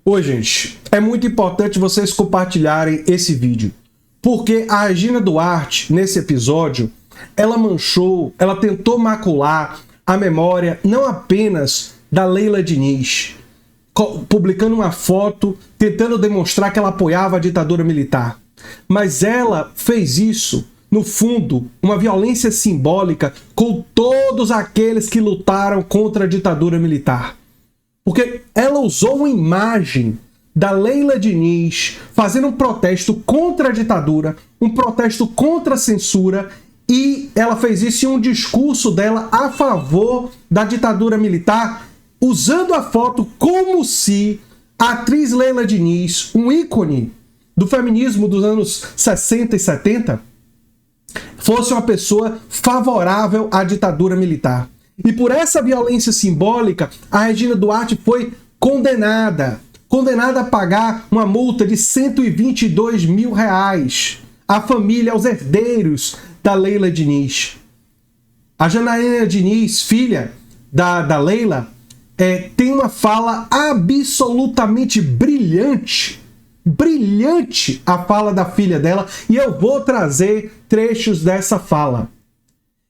Oi, gente. É muito importante vocês compartilharem esse vídeo, porque a Regina Duarte, nesse episódio, ela tentou macular a memória não apenas da Leila Diniz, publicando uma foto, tentando demonstrar que ela apoiava a ditadura militar, mas ela fez isso, no fundo, uma violência simbólica com todos aqueles que lutaram contra a ditadura militar. Porque ela usou uma imagem da Leila Diniz fazendo um protesto contra a ditadura, um protesto contra a censura, e ela fez isso em um discurso dela a favor da ditadura militar, usando a foto como se a atriz Leila Diniz, um ícone do feminismo dos anos 60 e 70, fosse uma pessoa favorável à ditadura militar. E por essa violência simbólica, a Regina Duarte foi condenada a pagar uma multa de R$122 mil à família, aos herdeiros da Leila Diniz. A Janaína Diniz, filha da Leila, tem uma fala absolutamente brilhante a fala da filha dela, e eu vou trazer trechos dessa fala.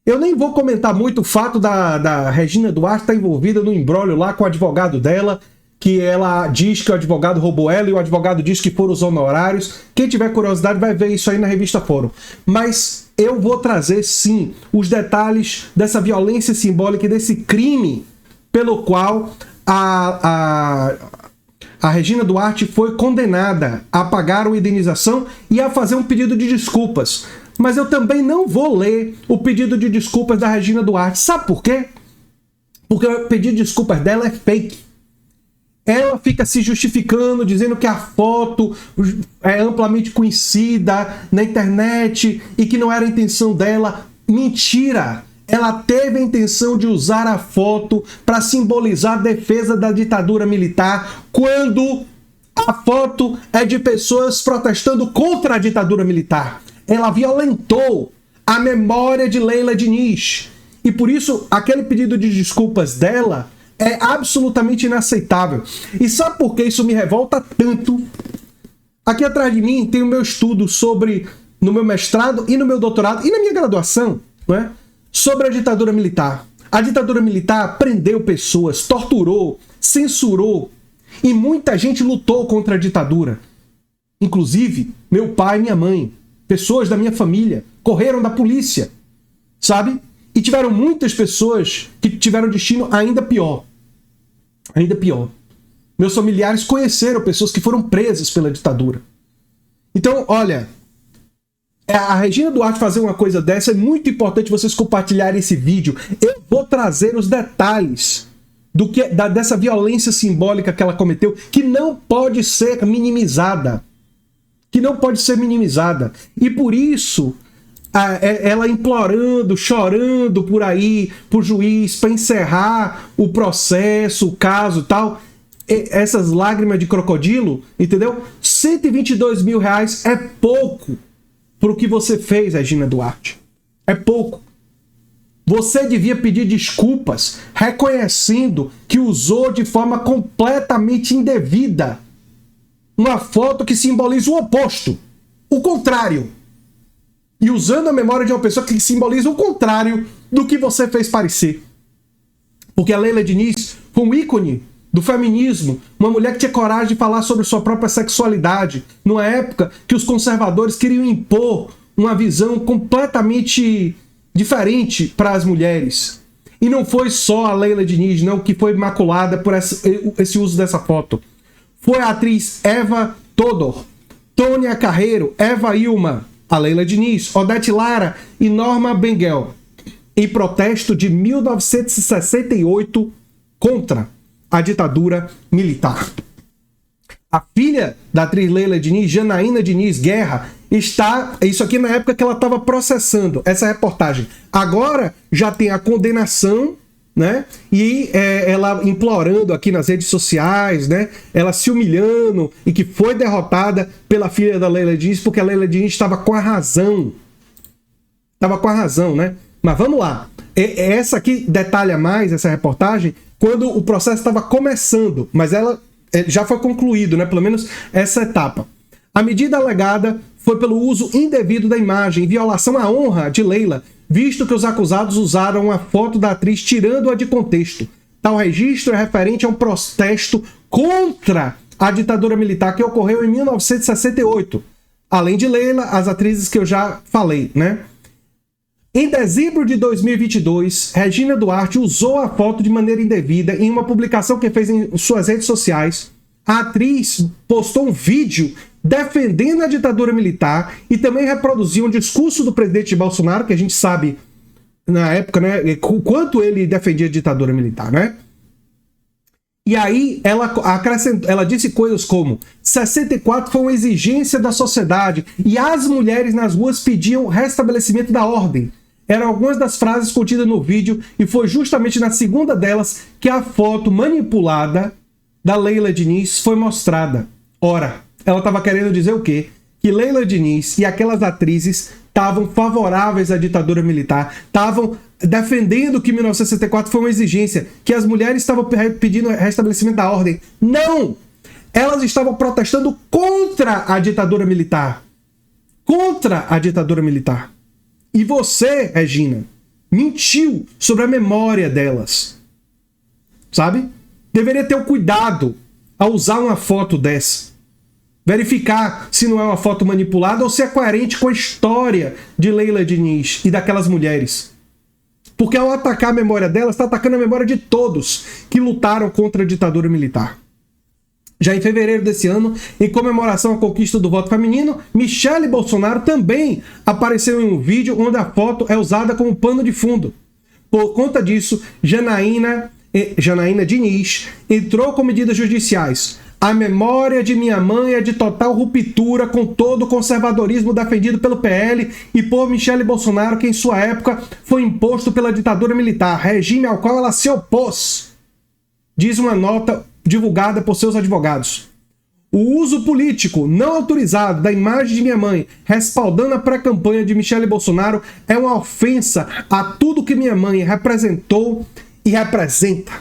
Eu nem vou comentar muito o fato da Regina Duarte estar envolvida no imbróglio lá com o advogado dela, que ela diz que o advogado roubou ela e o advogado diz que foram os honorários. Quem tiver curiosidade vai ver isso aí na revista Fórum. Mas eu vou trazer, sim, os detalhes dessa violência simbólica e desse crime pelo qual a Regina Duarte foi condenada a pagar uma indenização e a fazer um pedido de desculpas. Mas eu também não vou ler o pedido de desculpas da Regina Duarte. Sabe por quê? Porque o pedido de desculpas dela é fake. Ela fica se justificando, dizendo que a foto é amplamente conhecida na internet e que não era a intenção dela. Mentira! Ela teve a intenção de usar a foto para simbolizar a defesa da ditadura militar, quando a foto é de pessoas protestando contra a ditadura militar. Ela violentou a memória de Leila Diniz. E por isso, aquele pedido de desculpas dela é absolutamente inaceitável. E sabe por que isso me revolta tanto? Aqui atrás de mim tem o meu estudo no meu mestrado e no meu doutorado e na minha graduação, não é? Sobre a ditadura militar. A ditadura militar prendeu pessoas, torturou, censurou, e muita gente lutou contra a ditadura. Inclusive, meu pai e minha mãe. Pessoas da minha família correram da polícia, sabe? E tiveram muitas pessoas que tiveram destino ainda pior. Ainda pior. Meus familiares conheceram pessoas que foram presas pela ditadura. Então, olha, a Regina Duarte fazer uma coisa dessa é muito importante vocês compartilharem esse vídeo. Eu vou trazer os detalhes dessa violência simbólica que ela cometeu, que não pode ser minimizada. E por isso, ela implorando, chorando por aí, pro juiz, para encerrar o processo, o caso e tal, essas lágrimas de crocodilo, entendeu? R$122 mil é pouco pro que você fez, Regina Duarte. É pouco. Você devia pedir desculpas, reconhecendo que usou de forma completamente indevida uma foto que simboliza o oposto, o contrário. E usando a memória de uma pessoa que simboliza o contrário do que você fez parecer. Porque a Leila Diniz foi um ícone do feminismo, uma mulher que tinha coragem de falar sobre sua própria sexualidade, numa época que os conservadores queriam impor uma visão completamente diferente para as mulheres. E não foi só a Leila Diniz, não, que foi maculada por esse uso dessa foto. Foi a atriz Eva Todor, Tônia Carreiro, Eva Ilma, a Leila Diniz, Odete Lara e Norma Bengel, em protesto de 1968 contra a ditadura militar. A filha da atriz Leila Diniz, Janaína Diniz Guerra, isso aqui na época que ela estava processando essa reportagem. Agora já tem a condenação, né? E ela implorando aqui nas redes sociais, né? Ela se humilhando e que foi derrotada pela filha da Leila Diniz, porque a Leila Diniz estava com a razão. Né? Mas vamos lá. Essa aqui detalha mais essa reportagem quando o processo estava começando, mas ela já foi concluído, né? Pelo menos essa etapa. A medida alegada foi pelo uso indevido da imagem, em violação à honra de Leila, visto que os acusados usaram a foto da atriz tirando-a de contexto. Tal registro é referente a um protesto contra a ditadura militar que ocorreu em 1968. Além de Leila, as atrizes que eu já falei, né? Em dezembro de 2022, Regina Duarte usou a foto de maneira indevida em uma publicação que fez em suas redes sociais. A atriz postou um vídeo defendendo a ditadura militar e também reproduziu um discurso do presidente Bolsonaro, que a gente sabe, na época, né, o quanto ele defendia a ditadura militar, né? E aí ela disse coisas como 64 foi uma exigência da sociedade e as mulheres nas ruas pediam restabelecimento da ordem. Eram algumas das frases contidas no vídeo e foi justamente na segunda delas que a foto manipulada da Leila Diniz foi mostrada. Ora, ela estava querendo dizer o quê? Que Leila Diniz e aquelas atrizes estavam favoráveis à ditadura militar, estavam defendendo que 1964 foi uma exigência, que as mulheres estavam pedindo restabelecimento da ordem. Não! Elas estavam protestando contra a ditadura militar. Contra a ditadura militar. E você, Regina, mentiu sobre a memória delas. Sabe? Deveria ter o cuidado ao usar uma foto dessa. Verificar se não é uma foto manipulada ou se é coerente com a história de Leila Diniz e daquelas mulheres. Porque ao atacar a memória delas, está atacando a memória de todos que lutaram contra a ditadura militar. Já em fevereiro desse ano, em comemoração à conquista do voto feminino, Michele Bolsonaro também apareceu em um vídeo onde a foto é usada como pano de fundo. Por conta disso, Janaína Diniz entrou com medidas judiciais. A memória de minha mãe é de total ruptura com todo o conservadorismo defendido pelo PL e por Michele Bolsonaro, que em sua época foi imposto pela ditadura militar, regime ao qual ela se opôs, diz uma nota divulgada por seus advogados. O uso político não autorizado da imagem de minha mãe, respaldando a pré-campanha de Michele Bolsonaro, é uma ofensa a tudo que minha mãe representou e representa.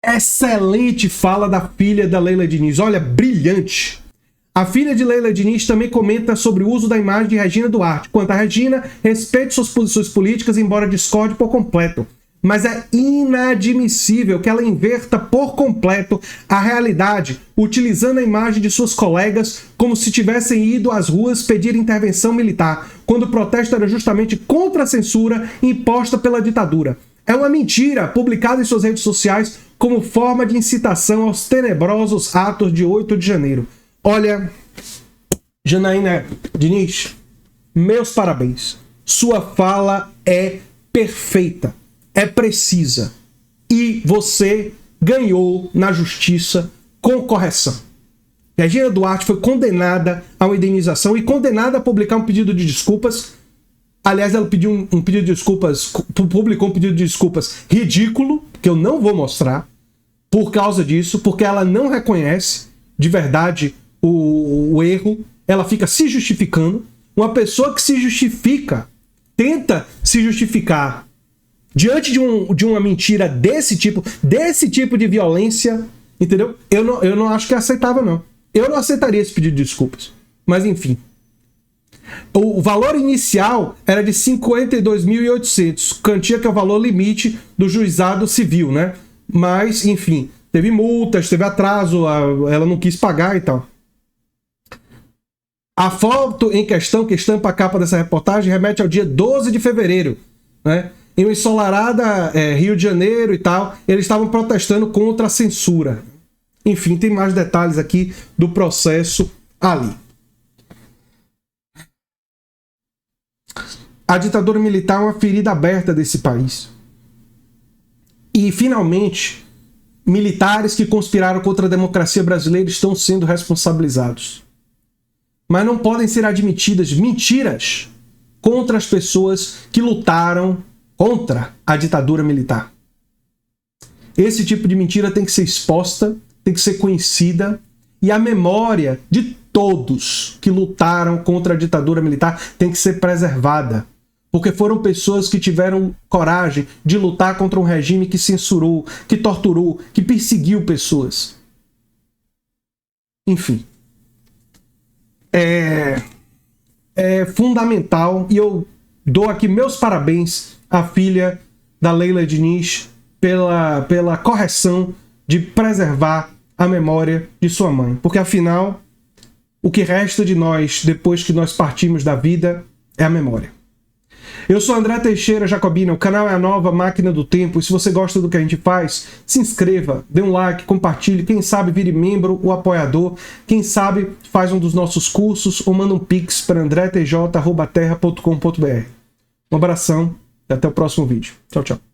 Excelente fala da filha da Leila Diniz. Olha, brilhante. A filha de Leila Diniz também comenta sobre o uso da imagem de Regina Duarte. Quanto a Regina, respeite suas posições políticas, embora discorde por completo. Mas é inadmissível que ela inverta por completo a realidade, utilizando a imagem de suas colegas como se tivessem ido às ruas pedir intervenção militar, quando o protesto era justamente contra a censura imposta pela ditadura. É uma mentira publicada em suas redes sociais como forma de incitação aos tenebrosos atos de 8 de janeiro. Olha, Janaína Diniz, meus parabéns. Sua fala é perfeita, é precisa. E você ganhou na justiça com correção. Regina Duarte foi condenada a uma indenização e condenada a publicar um pedido de desculpas. Aliás, ela pediu um pedido de desculpas, publicou um pedido de desculpas ridículo, que eu não vou mostrar, por causa disso, porque ela não reconhece de verdade o erro, ela fica se justificando. Uma pessoa que se justifica, tenta se justificar diante de uma mentira desse tipo de violência, entendeu? Eu não acho que é aceitável, não. Eu não aceitaria esse pedido de desculpas. Mas, enfim. O valor inicial era de 52.800, quantia que é o valor limite do juizado civil, né? Mas, enfim, teve multas, teve atraso, ela não quis pagar e tal. A foto em questão, que estampa a capa dessa reportagem, remete ao dia 12 de fevereiro, né? Em uma ensolarada Rio de Janeiro e tal, eles estavam protestando contra a censura. Enfim, tem mais detalhes aqui do processo ali. A ditadura militar é uma ferida aberta desse país. E, finalmente, militares que conspiraram contra a democracia brasileira estão sendo responsabilizados. Mas não podem ser admitidas mentiras contra as pessoas que lutaram contra a ditadura militar. Esse tipo de mentira tem que ser exposta, tem que ser conhecida, e a memória de todos que lutaram contra a ditadura militar tem que ser preservada. porque foram pessoas que tiveram coragem de lutar contra um regime que censurou, que torturou, que perseguiu pessoas. Enfim. É fundamental, e eu dou aqui meus parabéns à filha da Leila Diniz pela correção de preservar a memória de sua mãe. Porque, afinal, o que resta de nós depois que nós partimos da vida é a memória. Eu sou André Teixeira Jacobina, o canal é a Nova Máquina do Tempo, e se você gosta do que a gente faz, se inscreva, dê um like, compartilhe, quem sabe vire membro ou apoiador, quem sabe faz um dos nossos cursos ou manda um pix para andretj@terra.com.br. Um abração e até o próximo vídeo. Tchau, tchau.